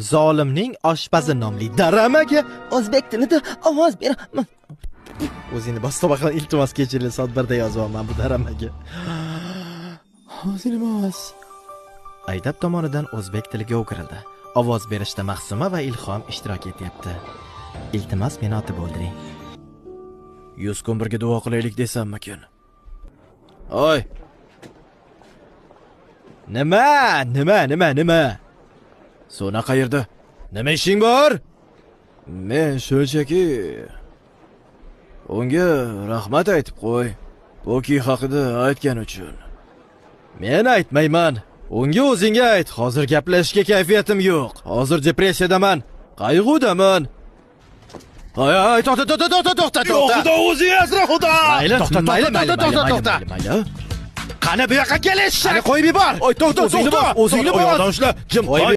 Zolimning oshpazi nomli dramaga o'zbek tilida ovoz beraman. O'zingni bostobaqidan iltimos kechiring, soat 1da yozyapman bu dramaga. Iltimos. Aydab tomonidan o'zbek tiliga o'girildi. Ovoz berishda Mahsuma va Ilhom ishtirok etyapti. Iltimos, meni otib o'ldiring. 100 kun birga duo qilaylik desammikin? Oy. Nima? Sona qayerda? Nima ishing bor? Men shunchaki unga rahmat aytib qo'y. Boki haqida aytgan uchun. Men aytmayman. Unga o'zingga ayt. Hozir gaplashishga kayfiyatim yo'q. Hozir depressiyadaman. Qayg'udaman. Ay, to'xta. Xudo o'zing asra, Xudo. Mayli. Qani bu yoqqa kelish. Qani qo'yib yubor. O'zingni bor. O'zingni ushlab. Jim qo'y.